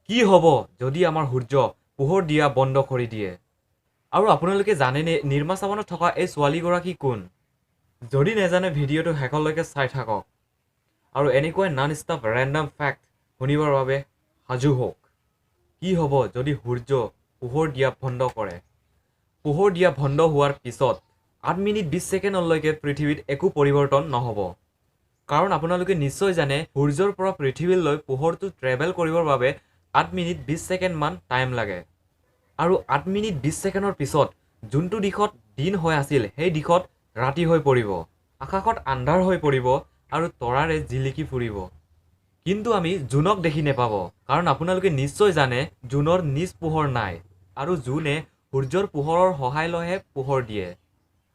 কি হ'ব যদি আমাৰ সূৰ্য পোহৰ দিয়া বন্ধ কৰি দিয়ে? আৰু আপোনালোকে জানেনে নিৰ্মা চাবনত থকা এই ছোৱালীগৰাকী কোন? যদি নেজানে ভিডিঅ'টো শেষলৈকে চাই থাকক আৰু এনেকৈ নন ষ্টপ ৰেণ্ডম ফেক্ট শুনিবৰ বাবে সাজু হওক। কি হ'ব যদি সূৰ্য পোহৰ দিয়া বন্ধ কৰে? পোহৰ দিয়া বন্ধ হোৱাৰ পিছত 8 মিনিট 20 ছেকেণ্ডলৈকে পৃথিৱীত একো পৰিৱৰ্তন নহ'ব। কাৰণ আপোনালোকে নিশ্চয় জানে সূৰ্যৰ পৰা পৃথিৱীলৈ পোহৰটো ট্ৰেভেল কৰিবৰ বাবে 8 মিনিট 20 ছেকেণ্ডমান টাইম লাগে। আৰু 8 মিনিট 20 ছেকেণ্ডৰ পিছত যোনটো দিশত দিন হৈ আছিল সেই দিশত ৰাতি হৈ পৰিব, আকাশত আন্ধাৰ হৈ পৰিব আৰু তৰাৰে জিলিকি ফুৰিব। কিন্তু আমি জোনক দেখি নেপাব, কাৰণ আপোনালোকে নিশ্চয় জানে জোনৰ নিজ পোহৰ নাই আৰু জোনে সূৰ্যৰ পোহৰৰ সহায় লৈহে পোহৰ দিয়ে।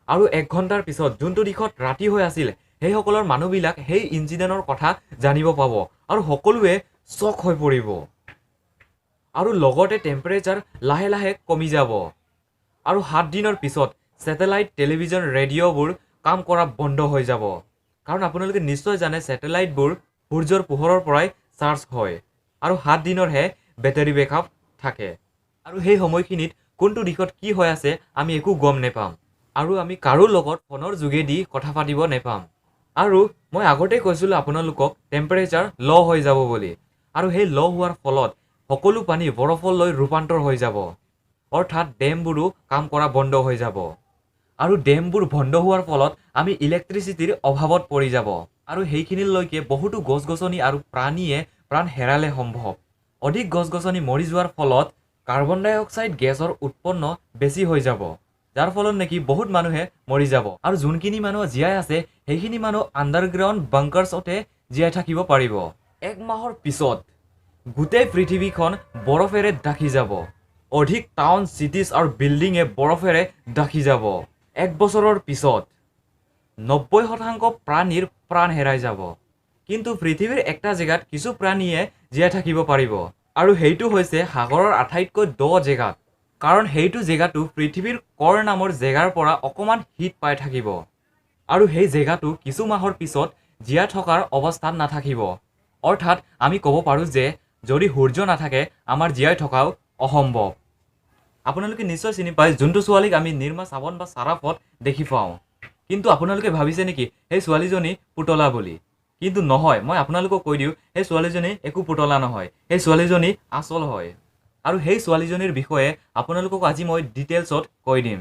আৰু 1 ঘণ্টাৰ পিছত যোনটো দিশত ৰাতি হৈ আছিল সেইসকলৰ মানুহবিলাক সেই ইনচিডেণ্টৰ কথা জানিব পাব আৰু সকলোৱে শ্বক হৈ পৰিব। আৰু লগতে টেম্পাৰেচাৰ লাহে লাহে কমি যাব। আৰু 7 দিনৰ পিছত ছেটেলাইট টেলিভিছন ৰেডিঅ'বোৰ কাম কৰা বন্ধ হৈ যাব। কাৰণ আপোনালোকে নিশ্চয় জানে ছেটেলাইটবোৰ সূৰ্যৰ পোহৰৰ পৰাই চাৰ্জ হয় আৰু 7 দিনৰহে বেটাৰী বেকআপ থাকে। আৰু সেই সময়খিনিত কোনটো দিশত কি হৈ আছে আমি একো গম নেপাম আৰু আমি কাৰো লগত ফোনৰ যোগেদি কথা পাতিব নেপাম। আৰু মই আগতে কৈছিলোঁ আপোনালোকক টেম্পাৰেচাৰ ল' হৈ যাব বুলি, আৰু সেই ল' হোৱাৰ ফলত সকলো পানী বৰফলৈ ৰূপান্তৰ হৈ যাব, অৰ্থাৎ ডেমবোৰো কাম কৰা বন্ধ হৈ যাব। আৰু ডেমবোৰ বন্ধ হোৱাৰ ফলত আমি ইলেক্ট্ৰিচিটিৰ অভাৱত পৰি যাব আৰু সেইখিনিলৈকে বহুতো গছ গছনি আৰু প্ৰাণীয়ে প্ৰাণ হেৰালে সম্ভৱ। অধিক গছ গছনি মৰি যোৱাৰ ফলত কাৰ্বন ডাই অক্সাইড গেছৰ উৎপন্ন বেছি হৈ যাব, যাৰ ফলত নেকি বহুত মানুহে মৰি যাব। আৰু যোনখিনি মানুহ জীয়াই আছে সেইখিনি মানুহ আণ্ডাৰগ্ৰাউণ্ড বাংকাৰ্ছতে জীয়াই থাকিব পাৰিব। 1 মাহৰ পিছত গোটেই পৃথিৱীখন বৰফেৰে ঢাকি যাব। অধিক টাউন চিটিজ আৰু বিল্ডিঙে বৰফেৰে ঢাকি যাব। 1 বছৰৰ পিছত 90% প্ৰাণীৰ প্ৰাণ হেৰাই যাব। কিন্তু পৃথিৱীৰ একটা জেগাত কিছু প্ৰাণীয়ে জীয়াই থাকিব পাৰিব, আৰু সেইটো হৈছে সাগৰৰ আটাইতকৈ দ জেগাত। কাৰণ সেইটো জেগাটো পৃথিৱীৰ কৰ নামৰ জেগাৰ পৰা অকণমান হিট পাই থাকিব, আৰু সেই জেগাটো কিছু মাহৰ পিছত জীয়াই থকাৰ অৱস্থাত নাথাকিব। অৰ্থাৎ আমি ক'ব পাৰোঁ যে যদি সূৰ্য নাথাকে আমাৰ জীয়াই থকাও অসম্ভৱ। আপোনালোকে নিশ্চয় চিনি পায় যোনটো ছোৱালীক আমি নিৰ্মা চাবন বা চাৰাফত দেখি পাওঁ। কিন্তু আপোনালোকে ভাবিছে নেকি সেই ছোৱালীজনী পুতলা বুলি? কিন্তু নহয়, মই আপোনালোকক কৈ দিওঁ সেই ছোৱালীজনী একো পুতলা নহয়, সেই ছোৱালীজনী আচল হয়। আৰু সেই ছোৱালীজনীৰ বিষয়ে আপোনালোকক আজি মই ডিটেইলছত কৈ দিম।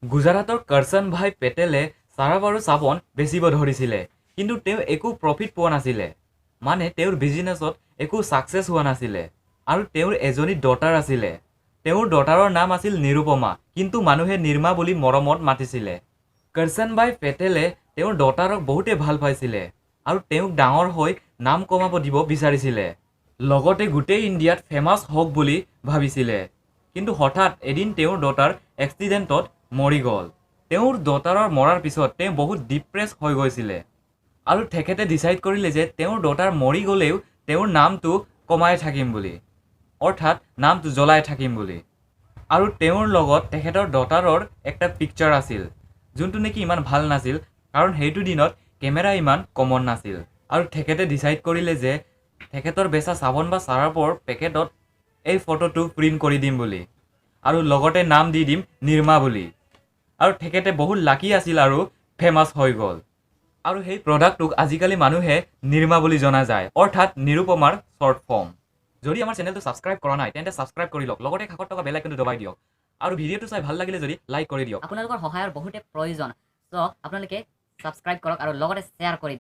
গুজৰাটৰ কৰচন ভাই পেটেলে চাৰাফ আৰু চাবোন বেচিব ধৰিছিলে, কিন্তু তেওঁ একো প্ৰফিট পোৱা নাছিলে। মানে তেওঁৰ বিজনেছত একো ছাকচেছ হোৱা নাছিলে। আৰু তেওঁৰ এজনী ডটাৰ আছিলে। তেওঁৰ ডটাৰৰ নাম আছিল নিৰুপমা, কিন্তু মানুহে নিৰ্মা বুলি মৰমত মাতিছিলে। কৰচন ভাই পেটেলে তেওঁৰ ডটাৰক বহুতে ভাল পাইছিলে আৰু তেওঁক ডাঙৰ হৈ নাম কমাব দিব বিচাৰিছিলে। লগতে গোটেই ইণ্ডিয়াত ফেমাছ হওক বুলি ভাবিছিলে। কিন্তু হঠাৎ এদিন তেওঁৰ ডটাৰ এক্সিডেণ্টত মৰি গ'ল। তেওঁৰ ডটাৰৰ মৰাৰ পিছত তেওঁ বহুত ডিপ্ৰেছ হৈ গৈছিলে আৰু তেখেতে ডিচাইড কৰিলে যে তেওঁৰ ডটাৰ মৰি গ'লেও তেওঁৰ নামটো কমাই থাকিম বুলি, অৰ্থাৎ নামটো জ্বলাই থাকিম বুলি। আৰু তেওঁৰ লগত তেখেতৰ ডটাৰৰ একটা পিকচাৰ আছিল, যোনটো নেকি ইমান ভাল নাছিল, কাৰণ সেইটো দিনত কেমেৰা ইমান কমন নাছিল। আৰু তেখেতে ডিচাইড কৰিলে যে তেখেতৰ বেচা চাবোন বা চাৰাফৰ পেকেটত এই ফটোটো প্ৰিণ্ট কৰি দিম বুলি, আৰু লগতে নাম দি দিম নিৰ্মা বুলি। আৰু তেখেতে বহুত লাকি আছিল আৰু ফেমাছ হৈ গ'ল। আৰু সেই প্ৰডাক্টটোক আজিকালি মানুহে নিৰ্মা বুলি জনা যায়, অৰ্থাৎ নিৰুপমাৰ শ্বৰ্ট ফৰ্ম। যদি আমাৰ চেনেলটো ছাবস্ক্ৰাইব কৰা নাই তেন্তে ছাবস্ক্ৰাইব কৰি লওক, লগতে কাষত থকা বেল আইকনটো দবাই দিয়ক, আৰু ভিডিঅ'টো চাই ভাল লাগিলে যদি লাইক কৰি দিয়ক। আপোনালোকৰ সহায়ৰ বহুতে প্ৰয়োজন, চ' আপোনালোকে ছাবস্ক্ৰাইব কৰক আৰু লগতে শ্বেয়াৰ কৰি